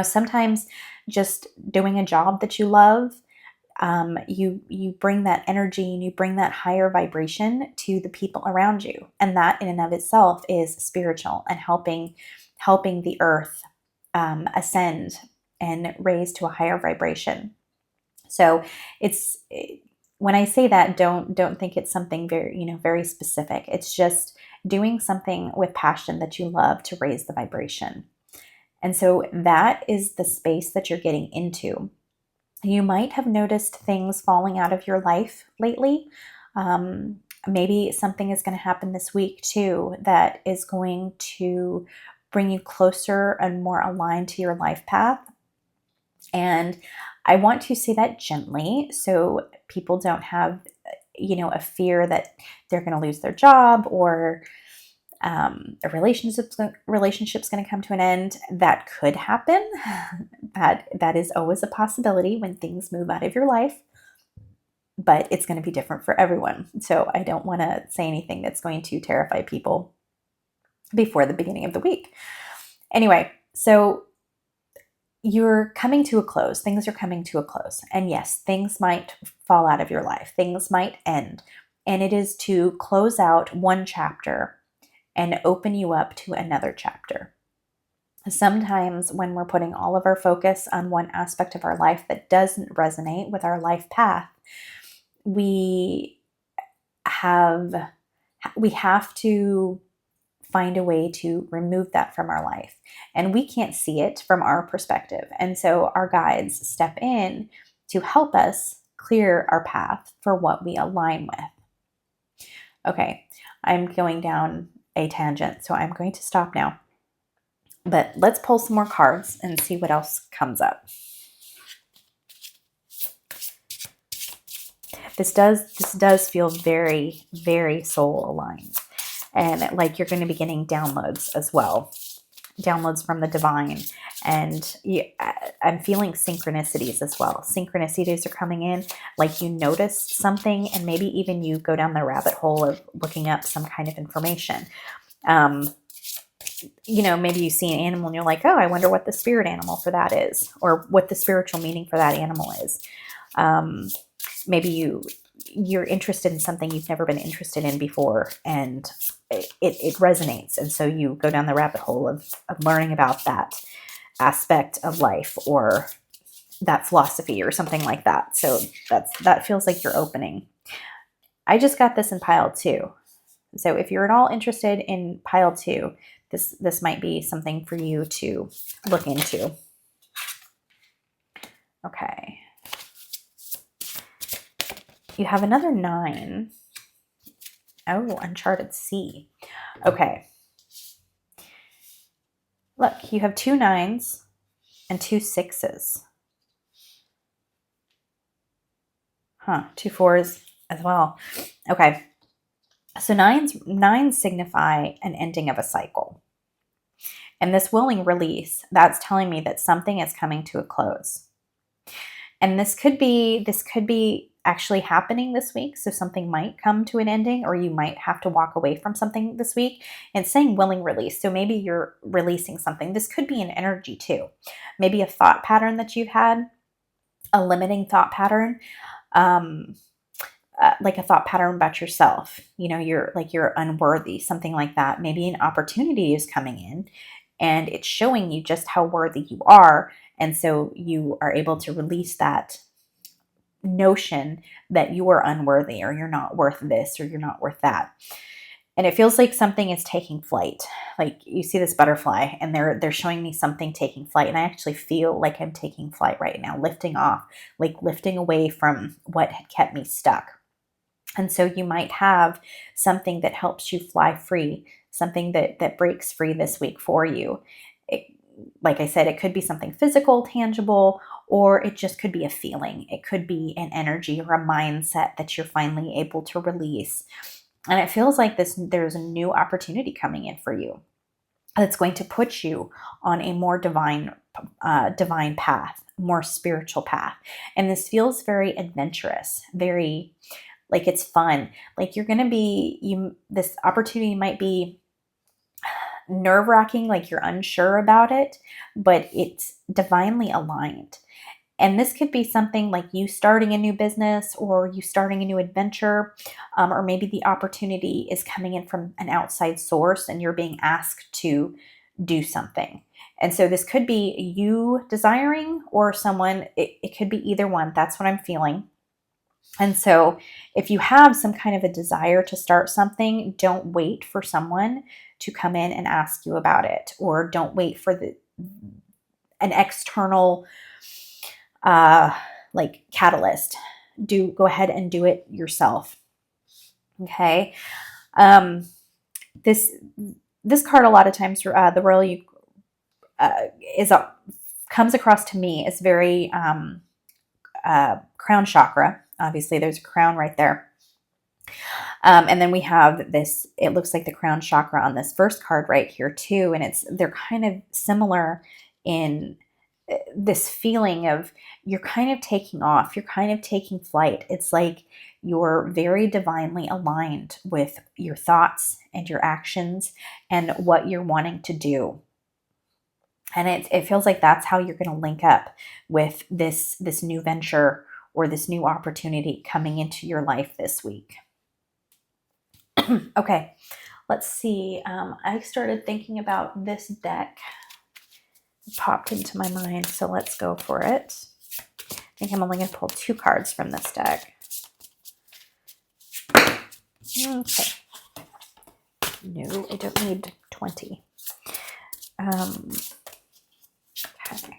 Speaker 1: Sometimes just doing a job that you love, you bring that energy and you bring that higher vibration to the people around you, and that in and of itself is spiritual and helping the earth ascend and raise to a higher vibration. So it's when I say that, don't think it's something very specific. It's just doing something with passion that you love to raise the vibration. And so that is the space that you're getting into. You might have noticed things falling out of your life lately. Maybe something is going to happen this week too that is going to bring you closer and more aligned to your life path. And I want to say that gently so people don't have, a fear that they're going to lose their job, or a relationship's going to come to an end. That could happen. That is always a possibility when things move out of your life, but it's going to be different for everyone. So I don't want to say anything that's going to terrify people before the beginning of the week. Anyway, so you're coming to a close. Things are coming to a close. And yes, things might fall out of your life. Things might end. And it is to close out one chapter and open you up to another chapter. Sometimes when we're putting all of our focus on one aspect of our life that doesn't resonate with our life path, we have to find a way to remove that from our life. And we can't see it from our perspective. And so our guides step in to help us clear our path for what we align with. Okay, I'm going down a tangent, so I'm going to stop now. But let's pull some more cards and see what else comes up. This does feel very, very soul aligned. And like you're going to be getting downloads as well. Downloads from the divine. And I'm feeling synchronicities as well. Synchronicities are coming in, like you notice something and maybe even you go down the rabbit hole of looking up some kind of information. Maybe you see an animal and you're like, oh, I wonder what the spirit animal for that is, or what the spiritual meaning for that animal is. Maybe you're interested in something you've never been interested in before, and it resonates. And so you go down the rabbit hole of learning about that aspect of life or that philosophy or something like that. So that feels like you're opening. I just got this in pile 2. So if you're at all interested in pile 2, this might be something for you to look into. Okay. You have another 9. Oh, Uncharted Sea. Okay. Look, you have 2 9s and 2 6s. 2 4s as well. Okay. So nines signify an ending of a cycle. And this willing release, that's telling me that something is coming to a close. And this could be actually happening this week. So something might come to an ending, or you might have to walk away from something this week. And it's saying willing release. So maybe you're releasing something. This could be an energy too. Maybe a thought pattern that you've had, a limiting thought pattern. Like a thought pattern about yourself, you're unworthy, something like that. Maybe an opportunity is coming in and it's showing you just how worthy you are. And so you are able to release that notion that you are unworthy, or you're not worth this, or you're not worth that. And it feels like something is taking flight. Like you see this butterfly and they're showing me something taking flight. And I actually feel like I'm taking flight right now, lifting off, like lifting away from what had kept me stuck. And so you might have something that helps you fly free, something that breaks free this week for you. Like I said, it could be something physical, tangible, or it just could be a feeling. It could be an energy or a mindset that you're finally able to release. And it feels like there's a new opportunity coming in for you that's going to put you on a more divine path, more spiritual path. And this feels very adventurous, very like it's fun. Like you're going to be, this opportunity might be nerve-wracking, like you're unsure about it, but it's divinely aligned. And this could be something like you starting a new business or you starting a new adventure, or maybe the opportunity is coming in from an outside source and you're being asked to do something. And so this could be you desiring or someone, it could be either one. That's what I'm feeling. And so if you have some kind of a desire to start something, don't wait for someone to come in and ask you about it, or don't wait for an external like catalyst. Go ahead and do it yourself. Okay. This card a lot of times, the Royal comes across to me as very crown chakra. Obviously, there's a crown right there. And then we have this, it looks like the crown chakra on this first card right here too. And they're kind of similar in this feeling of you're kind of taking off, you're kind of taking flight. It's like you're very divinely aligned with your thoughts and your actions and what you're wanting to do. And it feels like that's how you're going to link up with this new venture or this new opportunity coming into your life this week. Okay, let's see. I started thinking about this deck. It popped into my mind, so let's go for it. I think I'm only going to pull 2 cards from this deck. Okay. No, I don't need 20. Okay.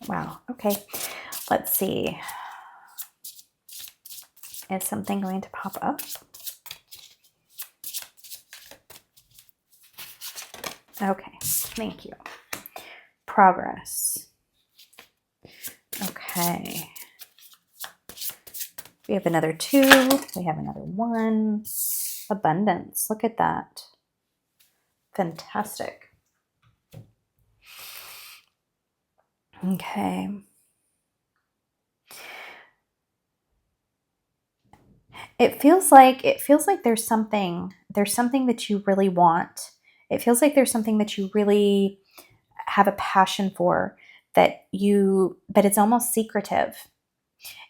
Speaker 1: Wow. Okay. Let's see. Is something going to pop up? Okay. Thank you. Progress. Okay. We have another 2. We have another 1. Abundance. Look at that. Fantastic. Okay. It feels like there's something that you really want. It feels like there's something that you really have a passion for, but it's almost secretive.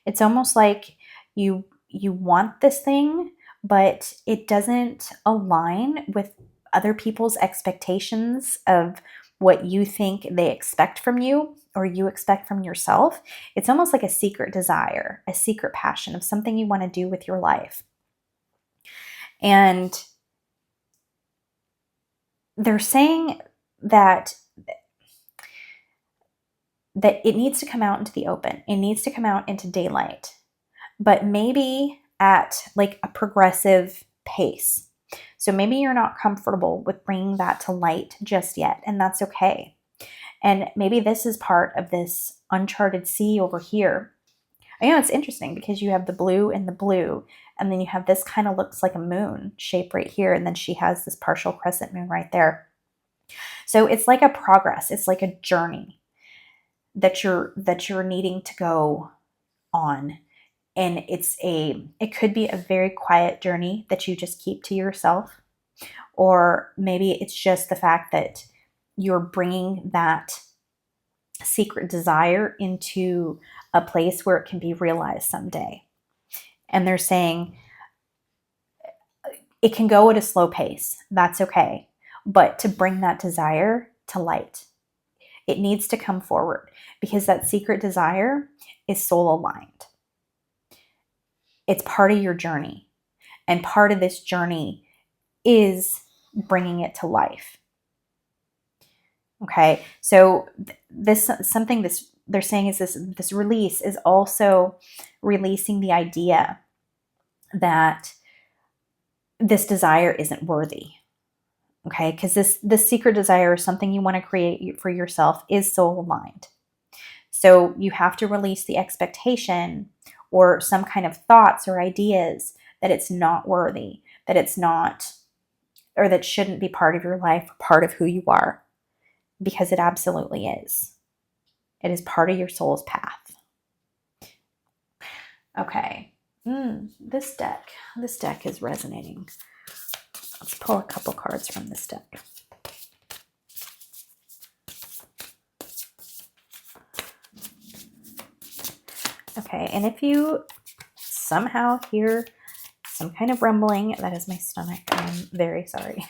Speaker 1: It's almost like you want this thing, but it doesn't align with other people's expectations of what you think they expect from you or you expect from yourself. It's almost like a secret desire, a secret passion of something you want to do with your life. And they're saying that it needs to come out into the open. It needs to come out into daylight, but maybe at like a progressive pace. So maybe you're not comfortable with bringing that to light just yet, and that's okay. And maybe this is part of this uncharted sea over here. I know it's interesting because you have the blue and the blue, and then you have this kind of looks like a moon shape right here, and then she has this partial crescent moon right there. So it's like a progress. It's like a journey that you're needing to go on. And it could be a very quiet journey that you just keep to yourself. Or maybe it's just the fact that you're bringing that secret desire into a place where it can be realized someday. And they're saying it can go at a slow pace. That's okay. But to bring that desire to light, it needs to come forward because that secret desire is soul aligned. It's part of your journey. And part of this journey is bringing it to life. Okay, so they're saying is this release is also releasing the idea that this desire isn't worthy. Okay, because this secret desire, something you want to create for yourself, is soul aligned. So you have to release the expectation or some kind of thoughts or ideas that it's not worthy, that it's not, or that shouldn't be part of your life, part of who you are, because it absolutely is. It is part of your soul's path. Okay. This deck is resonating. Let's pull a couple cards from this deck. Okay, and if you somehow hear some kind of rumbling, that is my stomach. I'm very sorry.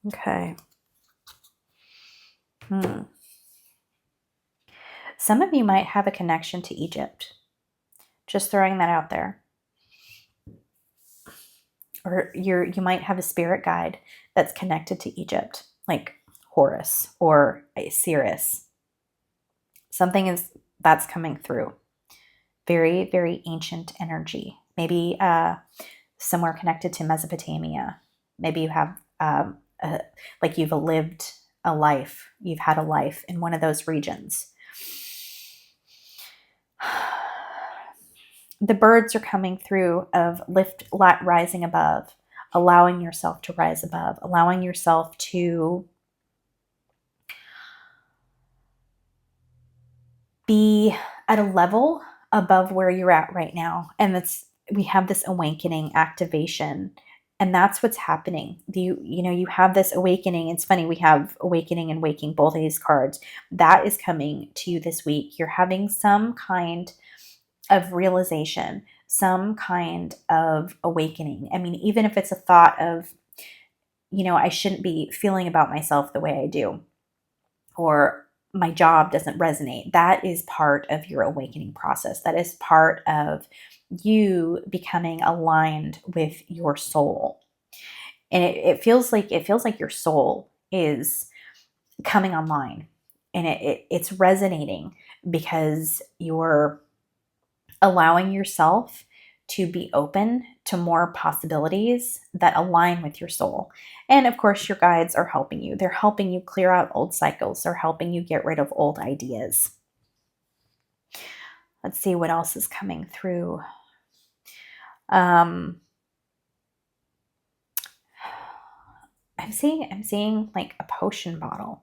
Speaker 1: Okay. Some of you might have a connection to Egypt. Just throwing that out there. Or you might have a spirit guide that's connected to Egypt, like Horus or Osiris. Something that's coming through. Very, very ancient energy. Maybe somewhere connected to Mesopotamia. Maybe you have like you've lived a life. You've had a life in one of those regions. The birds are coming through of rising above, allowing yourself to rise above, allowing yourself to be at a level above where you're at right now. And we have this awakening activation, and that's what's happening. You have this awakening. It's funny, we have awakening and waking, both of these cards. That is coming to you this week. You're having some kind of realization, some kind of awakening. I mean, even if it's a thought of, I shouldn't be feeling about myself the way I do, or my job doesn't resonate. That is part of your awakening process. That is part of you becoming aligned with your soul. And it feels like your soul is coming online, and it's resonating because you're allowing yourself to be open to more possibilities that align with your soul. And of course, your guides are helping you. They're helping you clear out old cycles. They're helping you get rid of old ideas. Let's see what else is coming through. I'm seeing like a potion bottle.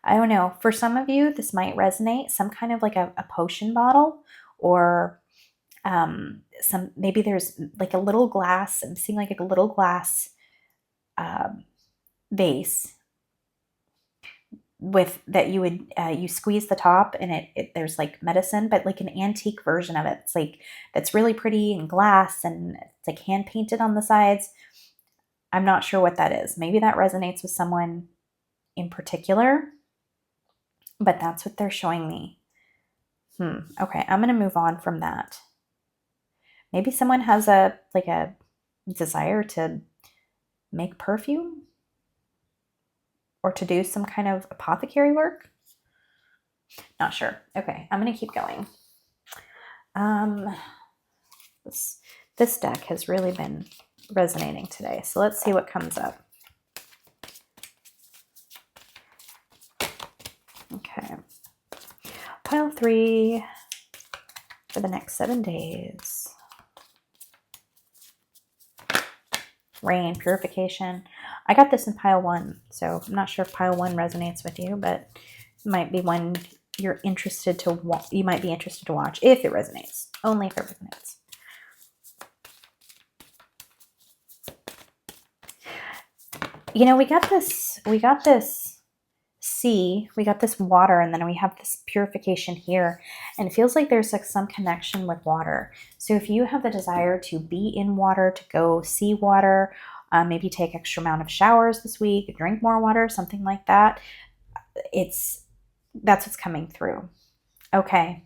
Speaker 1: I don't know. For some of you, this might resonate. Some kind of like a potion bottle, or maybe there's like a little glass. I'm seeing like a little glass vase with that you would you squeeze the top, and there's like medicine, but like an antique version of it. It's like that's really pretty and glass, and it's like hand painted on the sides. I'm not sure what that is. Maybe that resonates with someone in particular, but that's what they're showing me. Okay, I'm gonna move on from that. Maybe someone has a desire to make perfume or to do some kind of apothecary work. Not sure. Okay, I'm gonna keep going. This deck has really been resonating today, so let's see what comes up. Okay, pile 3 for the next 7 days. Rain, purification. I got this in pile 1, so I'm not sure if pile 1 resonates with you, but it might be one you're interested to watch. You might be interested to watch if it resonates. Only if it resonates. We got this sea, we got this water, and then we have this purification here, and it feels like there's like some connection with water. So if you have the desire to be in water, to go see water, maybe take extra amount of showers this week, drink more water, something like that, that's what's coming through. Okay.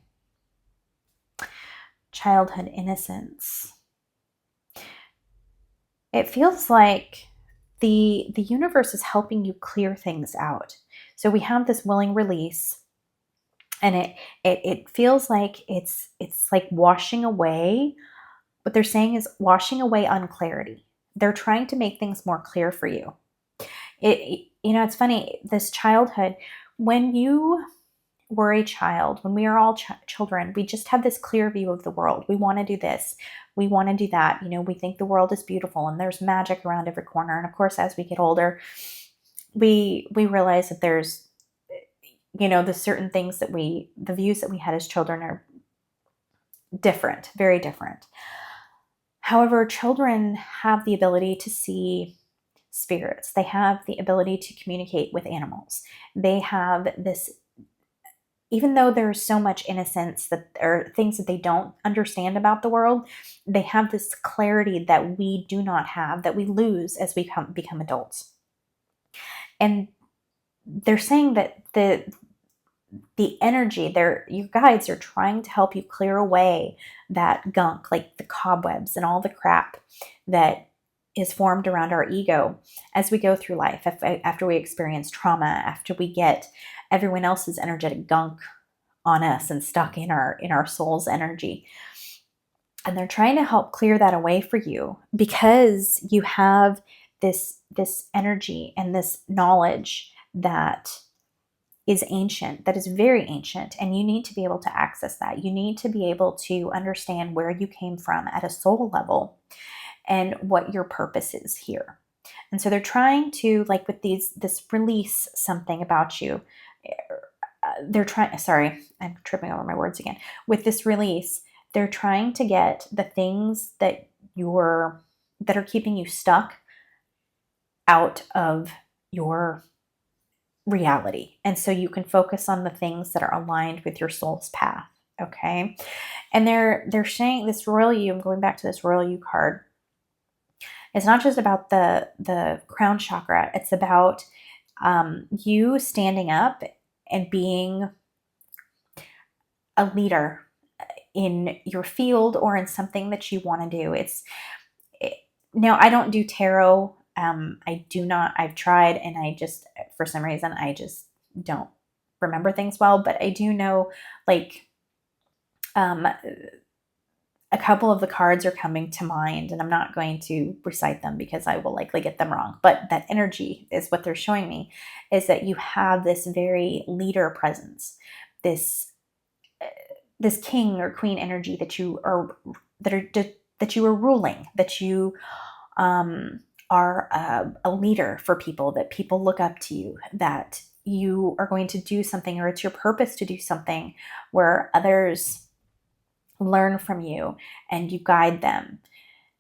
Speaker 1: Childhood innocence. It feels like the universe is helping you clear things out. So we have this willing release, and it feels like it's like washing away what they're saying is washing away unclarity. They're trying to make things more clear for you. It's funny, this childhood, when you were a child, when we are all children, we just have this clear view of the world. We want to do this. We want to do that. We think the world is beautiful and there's magic around every corner. And of course, as we get older, we realize that there's, the certain things that the views that we had as children are different, very different. However, children have the ability to see spirits. They have the ability to communicate with animals. They have this, even though there's so much innocence that or things that they don't understand about the world, they have this clarity that we do not have, that we lose as we become adults. And they're saying that the energy, your guides are trying to help you clear away that gunk, like the cobwebs and all the crap that is formed around our ego as we go through life, after we experience trauma, after we get everyone else's energetic gunk on us and stuck in our soul's energy. And they're trying to help clear that away for you, because you have this energy and this knowledge that is ancient, that is very ancient, and you need to be able to access that. You need to be able to understand where you came from at a soul level and what your purpose is here. And so they're trying to, like with this release something about you. Sorry, I'm tripping over my words again. With this release, they're trying to get the things that are keeping you stuck out of your reality. And so you can focus on the things that are aligned with your soul's path. Okay. And they're saying this Royal You, I'm going back to this Royal You card. It's not just about the crown chakra. It's about you standing up and being a leader in your field or in something that you want to do. Now, I don't do tarot. I do not. I've tried, and for some reason, I just don't remember things well. But I do know, like, a couple of the cards are coming to mind, and I'm not going to recite them because I will likely get them wrong. But that energy is what they're showing me, is that you have this very leader presence, this king or queen energy that you are ruling, that you are a leader for people, that people look up to you, that you are going to do something, or it's your purpose to do something where others learn from you and you guide them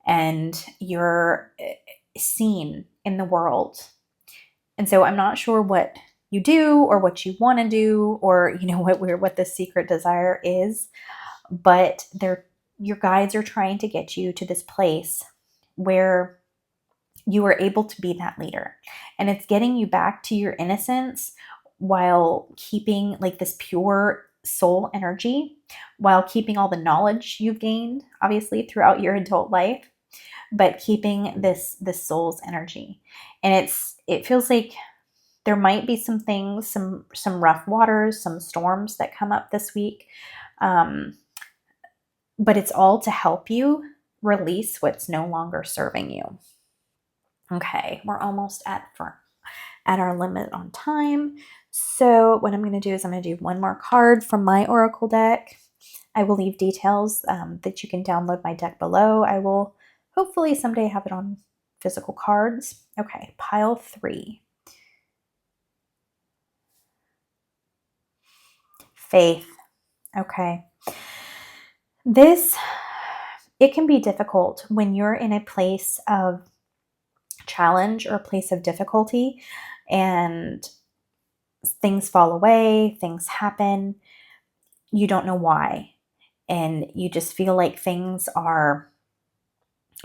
Speaker 1: and you're seen in the world. And so I'm not sure what you do or what you want to do, or what the secret desire is, but your guides are trying to get you to this place where you are able to be that leader. And it's getting you back to your innocence while keeping like this pure soul energy, while keeping all the knowledge you've gained, obviously, throughout your adult life, but keeping this soul's energy. And it feels like there might be some things, some rough waters, some storms that come up this week. But it's all to help you release what's no longer serving you. Okay, we're almost at our limit on time. So what I'm going to do is I'm going to do one more card from my Oracle deck. I will leave details that you can download my deck below. I will hopefully someday have it on physical cards. Okay, pile 3. Faith. Okay. It can be difficult when you're in a place of challenge or a place of difficulty and things fall away, things happen, you don't know why, and you just feel like things are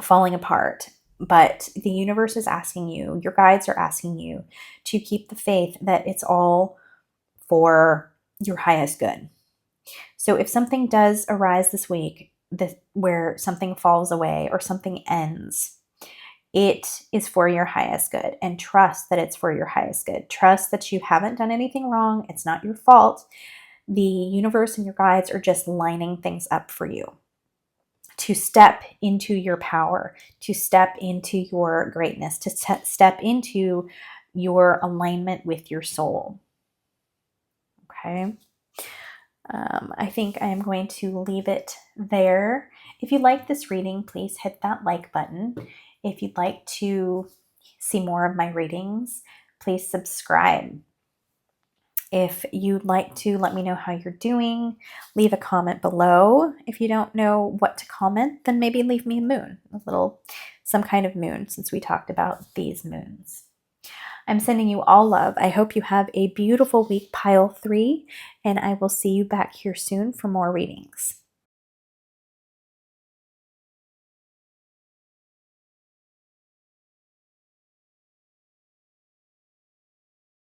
Speaker 1: falling apart. But the universe is asking you, your guides are asking you to keep the faith that it's all for your highest good. So if something does arise this week where something falls away or something ends, it is for your highest good, and trust that it's for your highest good. Trust that you haven't done anything wrong. It's not your fault. The universe and your guides are just lining things up for you to step into your power, to step into your greatness, to step into your alignment with your soul. Okay. I think I am going to leave it there. If you like this reading, please hit that like button. If you'd like to see more of my readings, please subscribe. If you'd like to let me know how you're doing, leave a comment below. If you don't know what to comment, then maybe leave me a moon, some kind of moon, since we talked about these moons. I'm sending you all love. I hope you have a beautiful week, pile 3, and I will see you back here soon for more readings.